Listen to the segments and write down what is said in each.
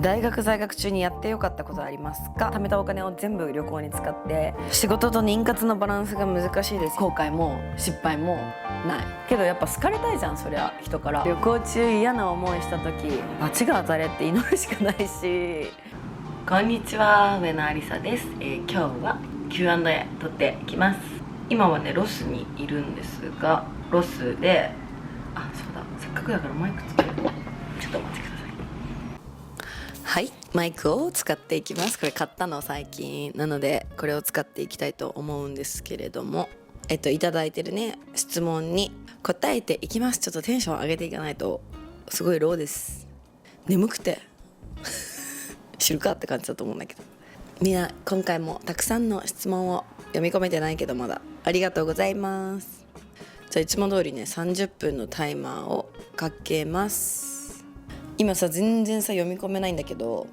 大学在学中にやってよかったことありますか？貯めたお金を全部旅行に使って、仕事と妊活のバランスが難しいです。後悔も失敗もないけど、やっぱ好かれたいじゃん、そりゃ人から。旅行中嫌な思いした時、罰が当たれって祈るしかないし。こんにちは、上野ありさです。今日は Q&A 撮っていきます。今はねロスにいるんですが、ロスでそうだ、せっかくだからマイクつける。ちょっとお待ちください。はい、マイクを使っていきます。これ買ったの最近なので、これを使っていきたいと思うんですけれども、いただいてるね質問に答えていきます。ちょっとテンション上げていかないとすごいローです。眠くて知るかって感じだと思うんだけど、みんな今回もたくさんの質問を読み込めてないけど、まだありがとうございます。じゃあいつも通りね30分のタイマーをかけます。今さ全然さ読み込めないんだけど、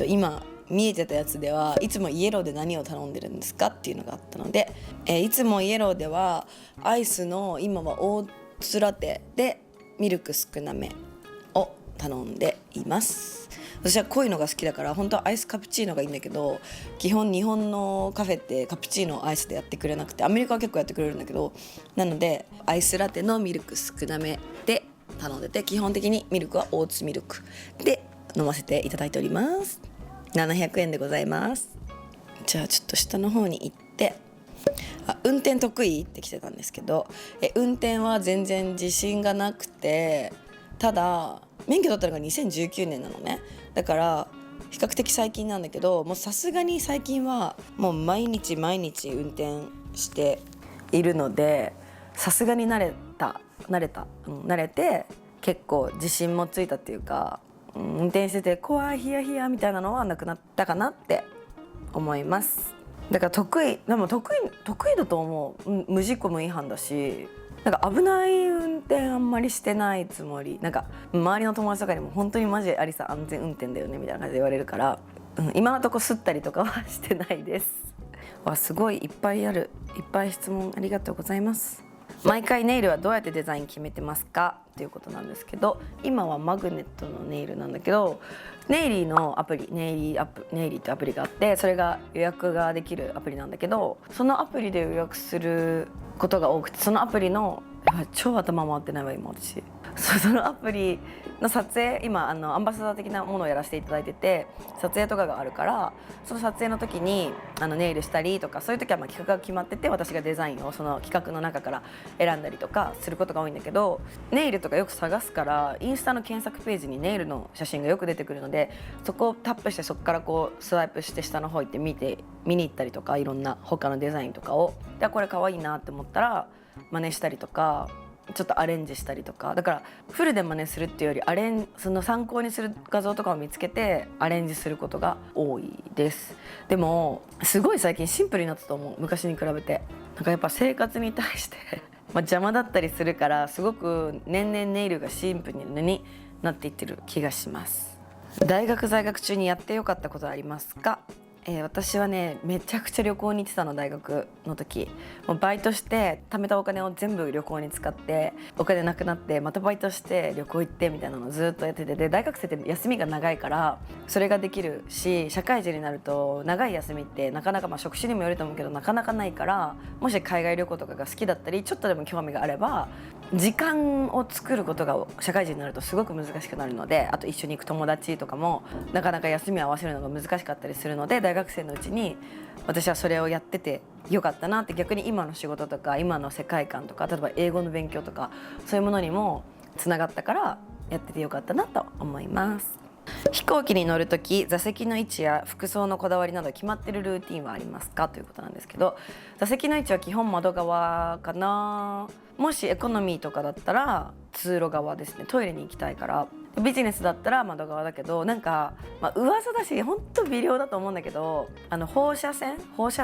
今見えてたやつではいつもイエローで何を頼んでるんですかっていうのがあったので、いつもイエローではアイスの今はオーツラテでミルク少なめを頼んでいます。私は濃いのが好きだから、本当はアイスカプチーノがいいんだけど、基本日本のカフェってカプチーノをアイスでやってくれなくて、アメリカは結構やってくれるんだけど、なのでアイスラテのミルク少なめで頼んでて、基本的にミルクはオーツミルクで飲ませていただいております。700円でございます。じゃあちょっと下の方に行って、運転得意って来てたんですけど、運転は全然自信がなくて、ただ免許取ったのが2019年なのね。だから比較的最近なんだけど、もうさすがに最近はもう毎日運転しているので、さすがに慣れて結構自信もついたっていうか、運転してて怖いヒヤヒヤみたいなのはなくなったかなって思います。だから得意だと思う。無事故無違反だし、なんか危ない運転あんまりしてないつもり。なんか周りの友達とかにも本当にマジでアリさん安全運転だよねみたいな感じで言われるから、今のとこ吸ったりとかはしてないです。すごいいっぱい質問ありがとうございます。毎回ネイルはどうやってデザイン決めてますかっていうことなんですけど、今はマグネットのネイルなんだけど、ネイリーのアプリ、ネイリーってアプリがあって、それが予約ができるアプリなんだけど、そのアプリで予約することが多くて、そのアプリの超頭回ってないわ今私。そのアプリの撮影、今アンバサダー的なものをやらせていただいてて、撮影とかがあるから、その撮影の時にネイルしたりとか、そういう時は企画が決まってて、私がデザインをその企画の中から選んだりとかすることが多いんだけど、ネイルとかよく探すから、インスタの検索ページにネイルの写真がよく出てくるので、そこをタップして、そこからこうスワイプして下の方行って見に行ったりとか、いろんな他のデザインとかを、でこれ可愛いなって思ったら真似したりとか、ちょっとアレンジしたりとか。だからフルで真似するっていうよりその参考にする画像とかを見つけてアレンジすることが多いです。でもすごい最近シンプルになったと思う、昔に比べて。なんかやっぱ生活に対して邪魔だったりするから、すごく年々ネイルがシンプルになっていってる気がします。大学在学中にやってよかったことありますか？私はねめちゃくちゃ旅行に行ってたの。大学の時もうバイトして貯めたお金を全部旅行に使って、お金なくなってまたバイトして旅行行ってみたいなのをずっとやってて、で大学生って休みが長いからそれができるし、社会人になると長い休みってなかなか、職種にもよると思うけどなかなかないから、もし海外旅行とかが好きだったりちょっとでも興味があれば、時間を作ることが社会人になるとすごく難しくなるので、あと一緒に行く友達とかもなかなか休みを合わせるのが難しかったりするので、大学生のうちに私はそれをやっててよかったなって、逆に今の仕事とか今の世界観とか、例えば英語の勉強とかそういうものにもつながったから、やっててよかったなと思います。飛行機に乗るとき、座席の位置や服装のこだわりなど決まってるルーティンはありますかということなんですけど、座席の位置は基本窓側かな。もしエコノミーとかだったら通路側ですね。トイレに行きたいから。ビジネスだったら窓側だけど、なんか、噂だし本当微量だと思うんだけど、放射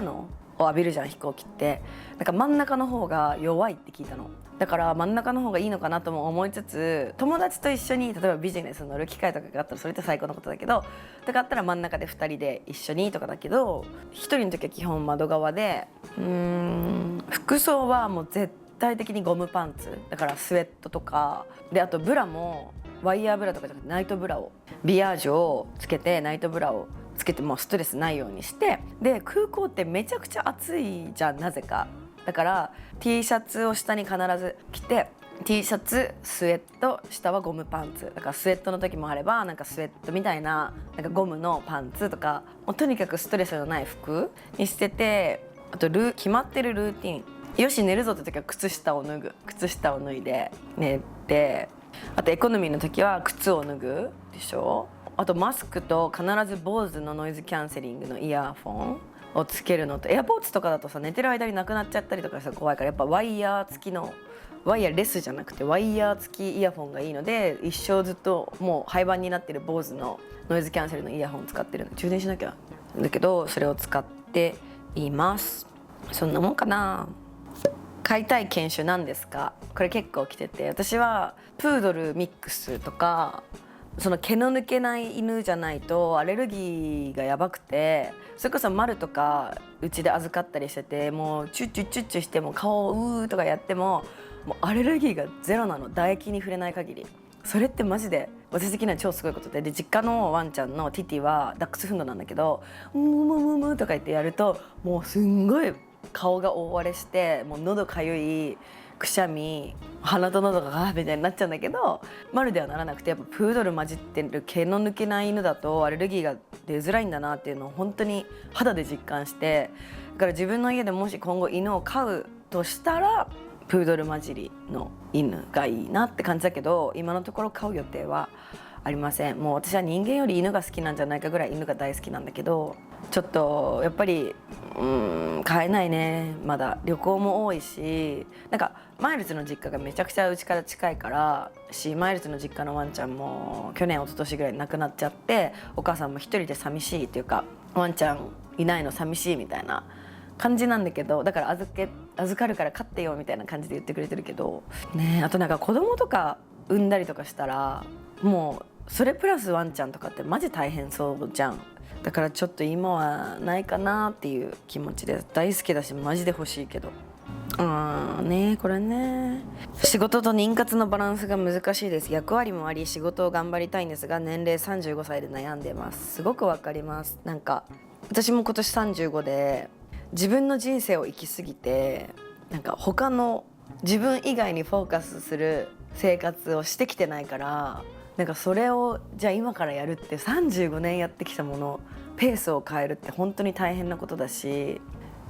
能を浴びるじゃん飛行機って。なんか真ん中の方が弱いって聞いたの。だから真ん中の方がいいのかなとも思いつつ、友達と一緒に例えばビジネスに乗る機会とかがあったらそれって最高のことだけど、だからあったら真ん中で2人で一緒にとかだけど、1人の時は基本窓側で、服装はもう絶対的にゴムパンツだから、スウェットとかで、あとブラもワイヤーブラとかじゃなくてナイトブラをビアージュをつけてナイトブラをつけてもうストレスないようにして、で空港ってめちゃくちゃ暑いじゃんなぜか。だから T シャツを下に必ず着て T シャツスウェット下はゴムパンツだからスウェットの時もあればなんかスウェットみたいななんかゴムのパンツとかもうとにかくストレスのない服にしてて、あと決まってるルーティン、よし寝るぞって時は靴下を脱いで寝て、あとエコノミーの時は靴を脱ぐでしょ。あとマスクと必ず BOSE のノイズキャンセリングのイヤフォンをつけるのと、エアポーツとかだとさ寝てる間になくなっちゃったりとかしたら怖いから、やっぱワイヤー付きのワイヤーレスじゃなくてワイヤー付きイヤフォンがいいので、一生ずっともう廃盤になってる BOSE のノイズキャンセルのイヤホン使ってるので充電しなきゃだけど、それを使っています。そんなもんかな。飼いたい犬種なんですか？これ結構来てて、私はプードルミックスとかその毛の抜けない犬じゃないとアレルギーがやばくて、それこそマルとかうちで預かったりしてて、もうチュッチュッチュッチュしても顔をうーとかやってももうアレルギーがゼロなの、唾液に触れない限り。それってマジで私的には超すごいことで、実家のワンちゃんのティティはダックスフンドなんだけど、ムムムムとか言ってやるともうすんごい顔が大荒れして、もう喉かゆい、くしゃみ、鼻と喉がガーみたいになっちゃうんだけど、マルではならなくて、やっぱプードル混じってる毛の抜けない犬だとアレルギーが出づらいんだなっていうのを本当に肌で実感して、だから自分の家でもし今後犬を飼うとしたらプードル混じりの犬がいいなって感じだけど、今のところ飼う予定はありません。もう私は人間より犬が好きなんじゃないかぐらい犬が大好きなんだけど、ちょっとやっぱり飼えないね。まだ旅行も多いし、なんかマイルズの実家がめちゃくちゃうちから近いからマイルズの実家のワンちゃんも去年一昨年ぐらい亡くなっちゃって、お母さんも一人で寂しいっていうか、ワンちゃんいないの寂しいみたいな感じなんだけど、だから預かるから飼ってよみたいな感じで言ってくれてるけどね。あとなんか子供とか産んだりとかしたらもうそれプラスワンちゃんとかってマジ大変そうじゃん。だからちょっと今はないかなっていう気持ちです。大好きだしマジで欲しいけど、ね、これね。仕事と妊活のバランスが難しいです。役割もあり仕事を頑張りたいんですが、年齢35歳で悩んでます。すごくわかります。なんか私も今年35で自分の人生を生きすぎて、なんか他の自分以外にフォーカスする生活をしてきてないから、なんかそれをじゃあ今からやるって35年やってきたものペースを変えるって本当に大変なことだし、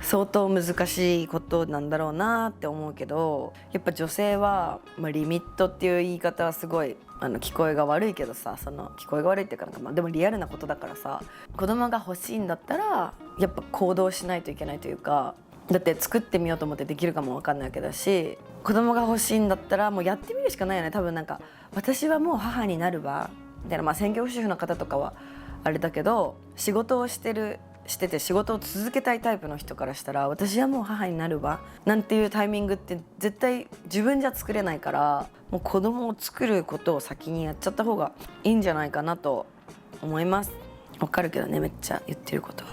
相当難しいことなんだろうなって思うけど、やっぱ女性は、リミットっていう言い方はすごい聞こえが悪いけどさ、その聞こえが悪いっていうか、でもリアルなことだからさ、子供が欲しいんだったらやっぱ行動しないといけないというか、だって作ってみようと思ってできるかも分かんないわけだし、子供が欲しいんだったらもうやってみるしかないよね。多分なんか私はもう母になるわみたいな、専業主婦の方とかはあれだけど、仕事をしてて仕事を続けたいタイプの人からしたら、私はもう母になるわなんていうタイミングって絶対自分じゃ作れないから、もう子供を作ることを先にやっちゃった方がいいんじゃないかなと思います。わかるけどね、めっちゃ言ってることは。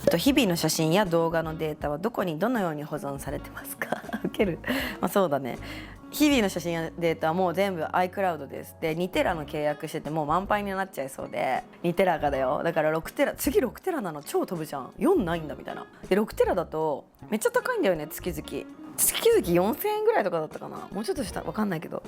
あと日々の写真や動画のデータはどこにどのように保存されてますか？ウケる。そうだね、日々の写真やデータはもう全部 iCloud です。で2テラの契約しててもう満杯になっちゃいそうで、2テラがだよ。だから6テラ、次6テラなの超飛ぶじゃん。4ないんだみたいな。で6テラだとめっちゃ高いんだよね。月々4000円ぐらいとかだったかな、もうちょっとした分かんないけど、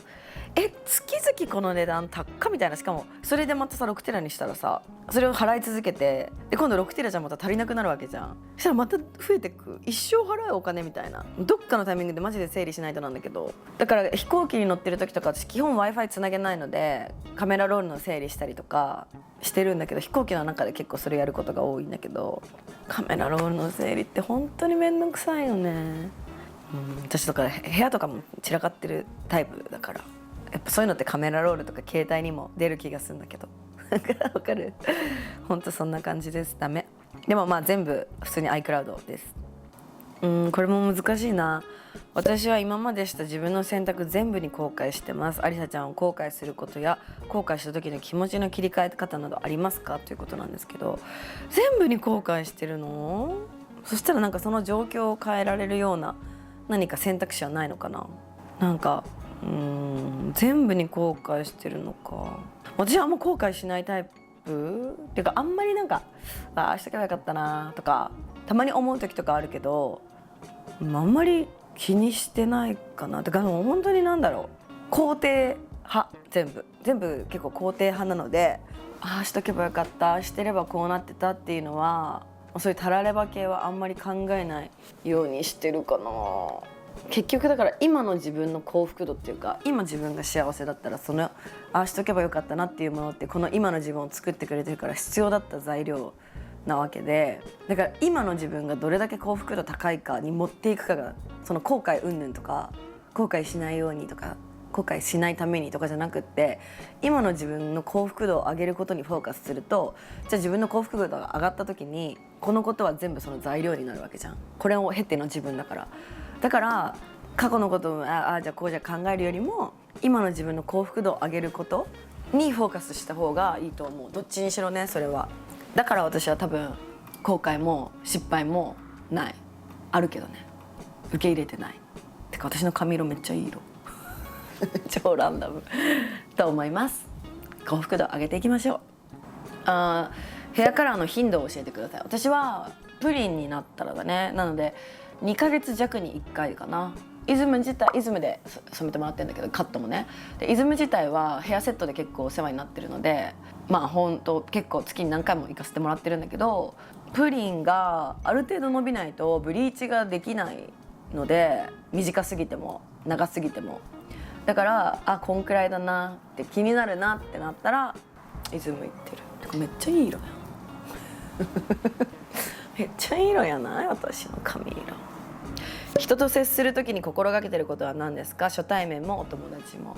月々この値段高っみたいな。しかもそれでまたさ6テラにしたらさ、それを払い続けて、で今度6テラじゃまた足りなくなるわけじゃん。そしたらまた増えてく、一生払うお金みたいな。どっかのタイミングでマジで整理しないとなんだけど、だから飛行機に乗ってる時とか私基本 Wi-Fi つなげないのでカメラロールの整理したりとかしてるんだけど、飛行機の中で結構それやることが多いんだけど、カメラロールの整理って本当にめんどくさいよね。私とか部屋とかも散らかってるタイプだから、やっぱそういうのってカメラロールとか携帯にも出る気がするんだけどわかる？本当そんな感じです。ダメ。でも全部普通に iCloud です。これも難しいな。私は今までした自分の選択全部に後悔してます。ありさちゃんを後悔することや後悔した時の気持ちの切り替え方などありますかということなんですけど、全部に後悔してるの？そしたらなんかその状況を変えられるような何か選択肢はないのかな。なんか全部に後悔してるのか。私はあんま後悔しないタイプっていうか、あんまりなんかああしとけばよかったなとかたまに思う時とかあるけど、あんまり気にしてないかな。てか本当になんだろう、肯定派、全部結構肯定派なので、ああしとけばよかった、ああしてればこうなってたっていうのは、そういうたられば系はあんまり考えないようにしてるかな。結局だから今の自分の幸福度っていうか、今自分が幸せだったら、そのああしとけばよかったなっていうものって、この今の自分を作ってくれてるから必要だった材料なわけで、だから今の自分がどれだけ幸福度高いかに持っていくかが、その後悔云々とか後悔しないようにとか後悔しないためにとかじゃなくって、今の自分の幸福度を上げることにフォーカスすると、じゃあ自分の幸福度が上がった時にこのことは全部その材料になるわけじゃん。これを経ての自分だから。だから過去のことをじゃあこうじゃ考えるよりも、今の自分の幸福度を上げることにフォーカスした方がいいと思う。どっちにしろね、それは。だから私は多分後悔も失敗もない。あるけどね、受け入れてない。てか私の髪色めっちゃいい色超ランダムと思います。幸福度上げていきましょう。ヘアカラーの頻度を教えてください。私はプリンになったらだね、なので2ヶ月弱に1回かな。イズムで染めてもらってるんだけど、カットもね。でイズム自体はヘアセットで結構お世話になってるので、まあほんと結構月に何回も行かせてもらってるんだけど、プリンがある程度伸びないとブリーチができないので、短すぎても長すぎても。だからこんくらいだなって気になるなってなったらイズム行ってる。てかめっちゃいい色やめっちゃいい色やない？私の髪色。人と接する時に心がけてることは何ですか？初対面もお友達も。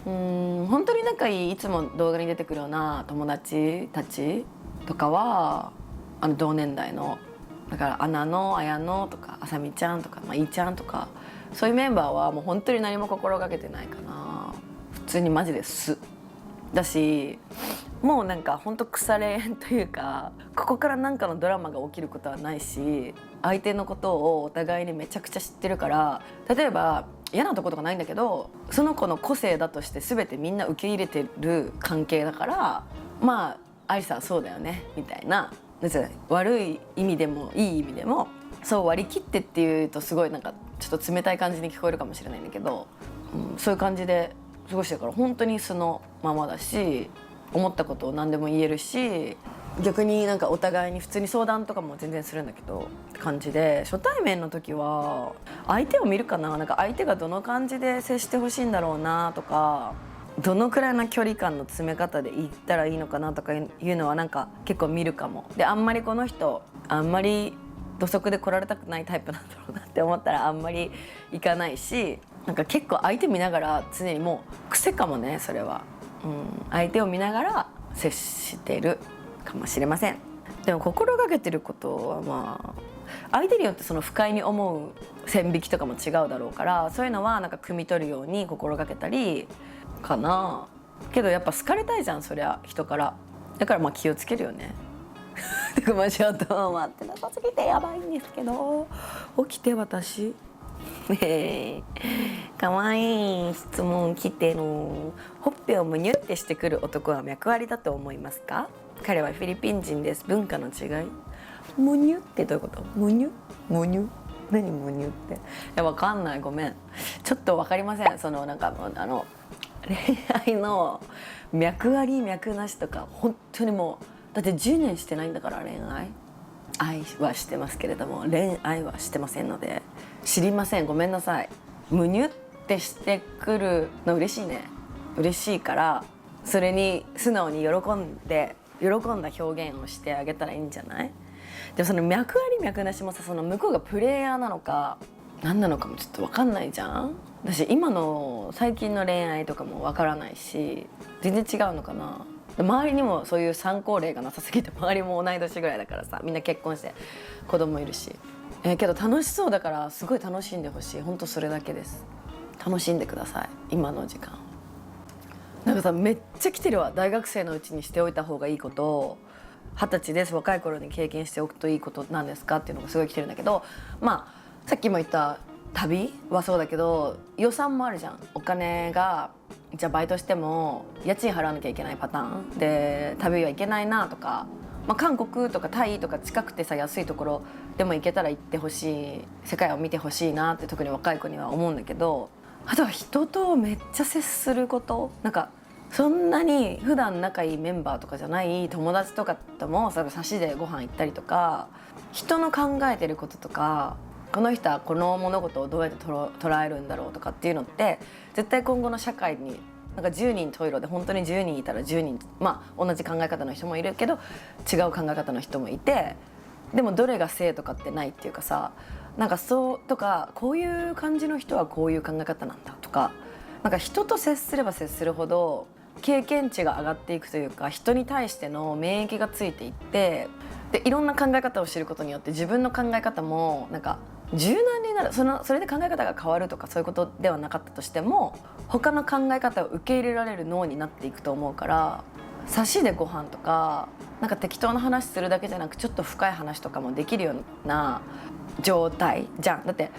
本当に仲いい、いつも動画に出てくるような友達たちとかは同年代の、だからアナの、あやのとかあさみちゃんとか、いいちゃんとか、そういうメンバーはもう本当に何も心がけてないかな。普通にマジですだし、もうなんか本当腐れ縁というか、ここから何かのドラマが起きることはないし、相手のことをお互いにめちゃくちゃ知ってるから、例えば嫌なとことかないんだけど、その子の個性だとして全てみんな受け入れてる関係だから、まあアリサはそうだよねみたいな、悪い意味でもいい意味でもそう割り切ってっていうとすごいなんかちょっと冷たい感じに聞こえるかもしれないんだけど、そういう感じで過ごしてるから、本当にそのままだし、思ったことを何でも言えるし、逆になんかお互いに普通に相談とかも全然するんだけどって感じで、初対面の時は相手を見るかな。なんか相手がどの感じで接してほしいんだろうなとか、どのくらいの距離感の詰め方で言ったらいいのかなとかいうのはなんか結構見るかも。であんまりこの人あんまり土足で来られたくないタイプなんだろうなって思ったらあんまり行かないし、なんか結構相手見ながら常にもう癖かもね、それは。相手を見ながら接してるかもしれません。でも心がけてることはまあ相手によってその不快に思う線引きとかも違うだろうから、そういうのはなんか汲み取るように心がけたりかな。けどやっぱ好かれたいじゃん、そりゃ人から。だからまあ気をつけるよねてかまあちょっと待ってなさすぎてやばいんですけど、起きて私かわいい質問来てる。ほっぺをむにゅってしてくる男は脈ありだと思いますか？彼はフィリピン人です。文化の違い。むにゅってどういうこと？むにゅむにゅ何むにゅって。いやわかんない、ごめん、ちょっとわかりません。そのなんか恋愛の脈あり脈なしとか本当にもうだって10年してないんだから。愛はしてますけれども恋愛はしてませんので知りません。ごめんなさい。むにゅってしてくるの嬉しいね。嬉しいからそれに素直に喜んだ表現をしてあげたらいいんじゃない？でもその脈あり脈なしもさ、その向こうがプレイヤーなのか何なのかもちょっと分かんないじゃん。私今の最近の恋愛とかも分からないし、全然違うのかな。周りにもそういう参考例がなさすぎて、周りも同い年ぐらいだからさ、みんな結婚して子供いるし、けど楽しそうだからすごい楽しんでほしい。本当それだけです。楽しんでください今の時間。なんかさめっちゃ来てるわ。大学生のうちにしておいた方がいいこと、20歳です、若い頃に経験しておくといいことなんですかっていうのがすごい来てるんだけど、まあさっきも言った旅はそうだけど予算もあるじゃん。お金がじゃあバイトしても家賃払わなきゃいけないパターンで旅は行けないなとか、韓国とかタイとか近くてさ安いところでも行けたら行ってほしい、世界を見てほしいなって特に若い子には思うんだけど、あとは人とめっちゃ接すること、なんかそんなに普段仲いいメンバーとかじゃない友達とかとも差しでご飯行ったりとか、人の考えてることとかこの人はこの物事をどうやって捉えるんだろうとかっていうのって絶対今後の社会になんか10人十色で本当に10人いたら10人、同じ考え方の人もいるけど違う考え方の人もいて、でもどれが正とかってないっていうかさ、なんかそうとかこういう感じの人はこういう考え方なんだとか、なんか人と接すれば接するほど経験値が上がっていくというか、人に対しての免疫がついていって、でいろんな考え方を知ることによって自分の考え方もなんか柔軟になる。それで考え方が変わるとかそういうことではなかったとしても他の考え方を受け入れられる脳になっていくと思うから、差しでご飯とかなんか適当な話するだけじゃなくちょっと深い話とかもできるような状態じゃん。だって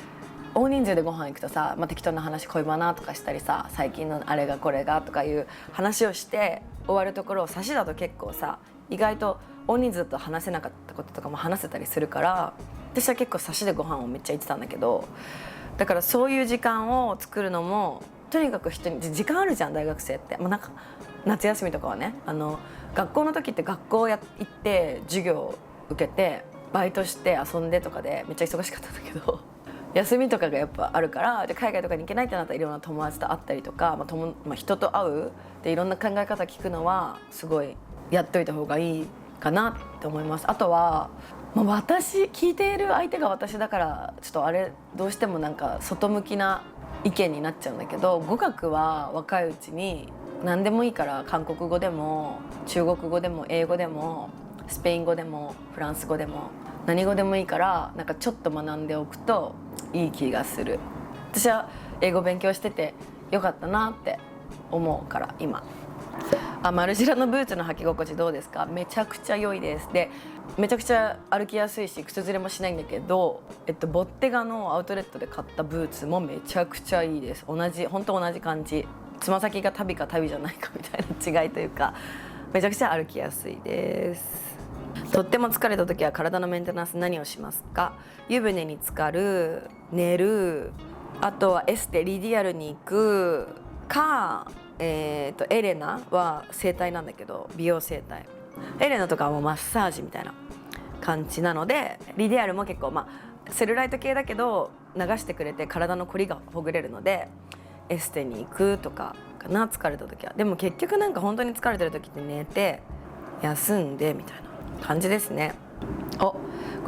大人数でご飯行くとさ、適当な話恋バナとかしたりさ、最近のあれがこれがとかいう話をして終わるところを差しだと結構さ、意外と大人数だと話せなかったこととかも話せたりするから、私は結構差しでご飯をめっちゃ行ってたんだけど、だからそういう時間を作るのもとにかく人に時間あるじゃん大学生って、なんか夏休みとかはね、学校の時って学校行って授業受けてバイトして遊んでとかでめっちゃ忙しかったんだけど休みとかがやっぱあるから、で海外とかに行けないってなったらいろんな友達と会ったりとか、人と会うでいろんな考え方聞くのはすごいやっといた方がいいかなって思います。あとは私聞いている相手が私だからちょっとあれどうしてもなんか外向きな意見になっちゃうんだけど、語学は若いうちに何でもいいから韓国語でも中国語でも英語でもスペイン語でもフランス語でも何語でもいいからなんかちょっと学んでおくといい気がする。私は英語勉強しててよかったなって思うから今。マルジラのブーツの履き心地どうですか？めちゃくちゃ良いです。でめちゃくちゃ歩きやすいし靴ずれもしないんだけど、ボッテガのアウトレットで買ったブーツもめちゃくちゃいいです。本当同じ感じ、つま先が足袋か足袋じゃないかみたいな違いというか、めちゃくちゃ歩きやすいです。とっても疲れた時は体のメンテナンス何をしますか？湯船に浸かる、寝る、あとはエステリディアルに行くか、エレナは整体なんだけど美容整体、エレナとかはもうマッサージみたいな感じなので、リディアルも結構セルライト系だけど流してくれて体の凝りがほぐれるのでエステに行くとかかな、疲れた時は。でも結局なんか本当に疲れてる時って寝て休んでみたいな感じですね。こ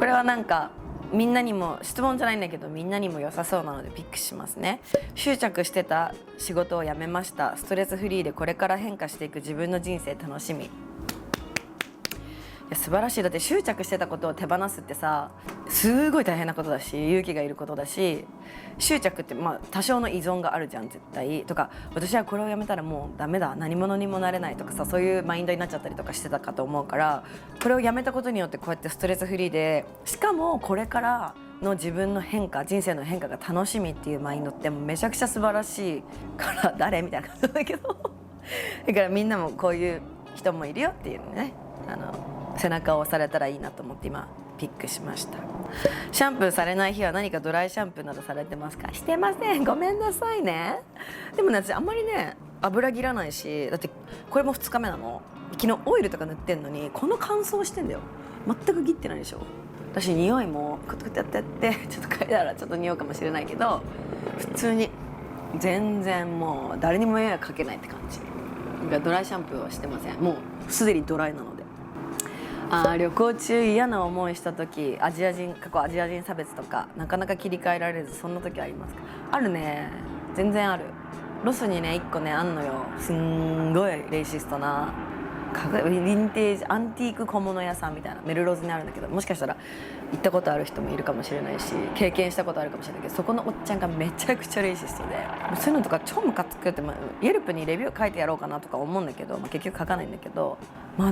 れはなんかみんなにも質問じゃないんだけどみんなにも良さそうなのでピックしますね。執着してた仕事を辞めました。ストレスフリーでこれから変化していく自分の人生楽しみ。いや素晴らしい。だって執着してたことを手放すってさすごい大変なことだし勇気がいることだし、執着って多少の依存があるじゃん絶対とか、私はこれをやめたらもうダメだ何者にもなれないとかさ、そういうマインドになっちゃったりとかしてたかと思うから、これをやめたことによってこうやってストレスフリーで、しかもこれからの自分の変化人生の変化が楽しみっていうマインドってもうめちゃくちゃ素晴らしいから誰みたいな感じなんだけどだからみんなもこういう人もいるよっていうのね、背中を押されたらいいなと思って今ピックしました。シャンプーされない日は何かドライシャンプーなどされてますか？してません、ごめんなさいね。でもね私あんまりね油切らないし、だってこれも2日目なの。昨日オイルとか塗ってんのにこの乾燥してんだよ。全く切ってないでしょ。私匂いもクッとやってやってちょっと嗅いだらちょっと匂うかもしれないけど普通に全然もう誰にも迷惑かけないって感じ。ドライシャンプーはしてません。もうすでにドライなので。旅行中嫌な思いした時、過去アジア人差別とかなかなか切り替えられずそんな時ありますか？あるね、全然ある。ロスにね1個ねあんのよ。すんごいレイシストなヴィンテージアンティーク小物屋さんみたいなメルローズにあるんだけど、もしかしたら行ったことある人もいるかもしれないし経験したことあるかもしれないけど、そこのおっちゃんがめちゃくちゃレイシストで、そういうのとか超ムカつくって、イェルプにレビュー書いてやろうかなとか思うんだけど、結局書かないんだけど、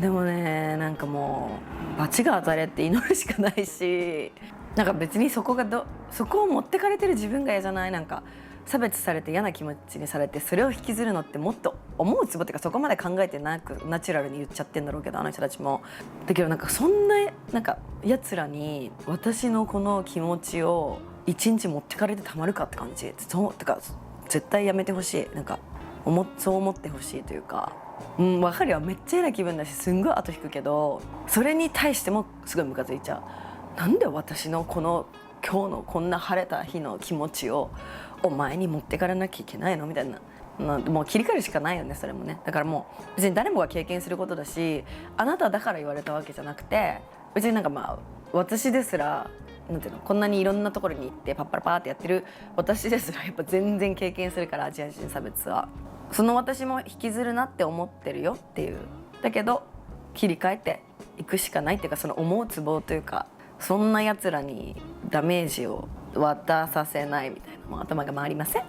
でもねなんかもう罰が当たれって祈るしかないし、なんか別にそこを持ってかれてる自分が嫌じゃない？なんか差別されて嫌な気持ちにされてそれを引きずるのってもっと思うツボっていうかそこまで考えてなくナチュラルに言っちゃってんだろうけどあの人たちも。だけどなんかそんななんかやつらに私のこの気持ちを一日持ってかれてたまるかって感じ。そうてか絶対やめてほしい。なんかそう思ってほしいというか。分かるよ、めっちゃ嫌な気分だしすんごい後引くけどそれに対してもすごいムカついちゃう。なんで私のこの今日のこんな晴れた日の気持ちをお前に持ってかれなきゃいけないのみたいな、もう切り替えるしかないよねそれもね。だからもう別に誰もが経験することだしあなただから言われたわけじゃなくて別になんか私ですらなんていうのこんなにいろんなところに行ってパッパラパーってやってる私ですらやっぱ全然経験するからアジア人差別は。その私も引きずるなって思ってるよっていう。だけど切り替えていくしかないっていうかその思うツボというかそんなやつらにダメージを渡させないみたいなもう頭が回りません。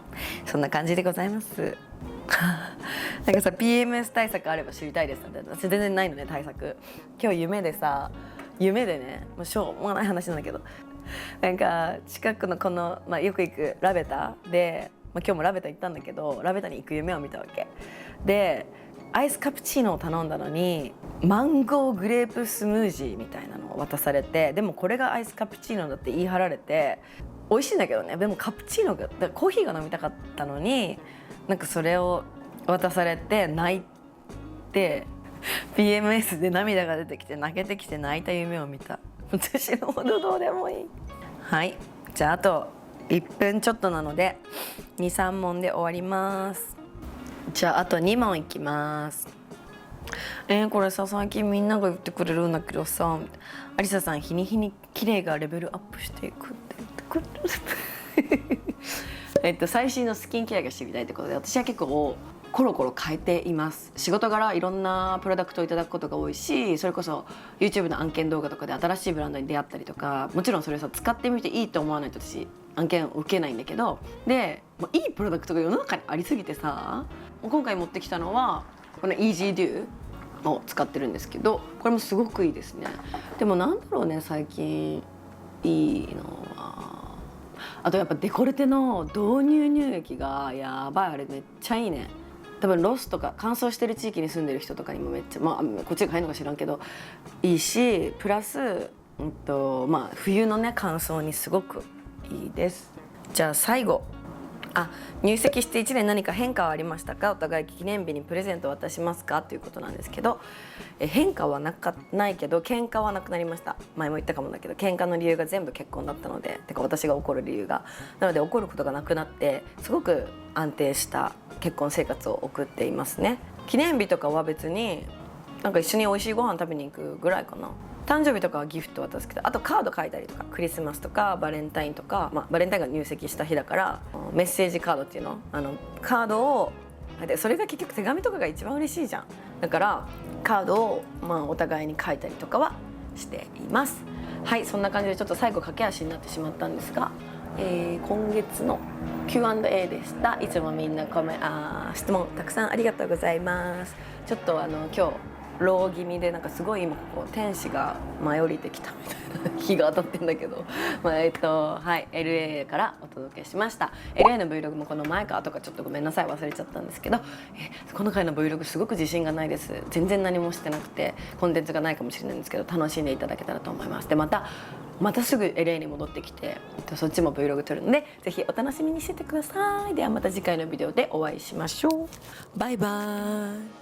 そんな感じでございます。なんかさ PMS 対策あれば知りたいですって私全然ないのね対策。今日夢でねもうしょうもない話なんだけどなんか近くのこの、よく行くラベタで、今日もラベタ行ったんだけどラベタに行く夢を見たわけでアイスカプチーノを頼んだのにマンゴーグレープスムージーみたいなのを渡されてでもこれがアイスカプチーノだって言い張られて美味しいんだけどねでもカプチーノがコーヒーが飲みたかったのになんかそれを渡されて泣いて PMS で涙が出てきて泣けてきて泣いた夢を見た。私のほどどうでもいい。はいじゃああと1分ちょっとなので 2,3 問で終わります。じゃああと2問いきます。これさ最近みんなが言ってくれるんだけどさアリサさん日に日に綺麗がレベルアップしていくって言ってくれる最新のスキンケアが知りたいってことで私は結構コロコロ変えています。仕事柄いろんなプロダクトをいただくことが多いしそれこそ YouTube の案件動画とかで新しいブランドに出会ったりとかもちろんそれさ使ってみていいと思わないと私案件を受けないんだけどでいいプロダクトが世の中にありすぎてさ今回持ってきたのはこの Easy Do を使ってるんですけどこれもすごくいいですね。でもなんだろうね最近いいのはあとやっぱデコルテの導入乳液がやばいあれめっちゃいいね。多分ロスとか乾燥してる地域に住んでる人とかにもめっちゃこっちが入るのか知らんけどいいしプラス、冬のね乾燥にすごくいいです。じゃあ最後入籍して1年何か変化はありましたか？お互い記念日にプレゼントを渡しますか？ということなんですけど変化はないけど喧嘩はなくなりました。前も言ったかもだけど喧嘩の理由が全部結婚だったのでてか私が怒る理由がなので怒ることがなくなってすごく安定した結婚生活を送っていますね。記念日とかは別になんか一緒に美味しいご飯食べに行くぐらいかな。誕生日とかはギフト渡すけどあとカード書いたりとかクリスマスとかバレンタインとか、バレンタインが入籍した日だからメッセージカードっていうのカードをでそれが結局手紙とかが一番嬉しいじゃん。だからカードをお互いに書いたりとかはしています。はいそんな感じでちょっと最後駆け足になってしまったんですが、今月の Q&A でした。いつもみんな質問たくさんありがとうございます。ちょっと今日ロー気味でなんかすごい今ここ天使が舞い降りてきたみたいな日が当たってんだけどLA からお届けしました。 LA の Vlog もこの前か後かちょっとごめんなさい忘れちゃったんですけどこの回の Vlog すごく自信がないです。全然何もしてなくてコンテンツがないかもしれないんですけど楽しんでいただけたらと思います。でまたすぐ LA に戻ってきてそっちも Vlog 撮るのでぜひお楽しみにしててください。ではまた次回のビデオでお会いしましょう。バイバーイ。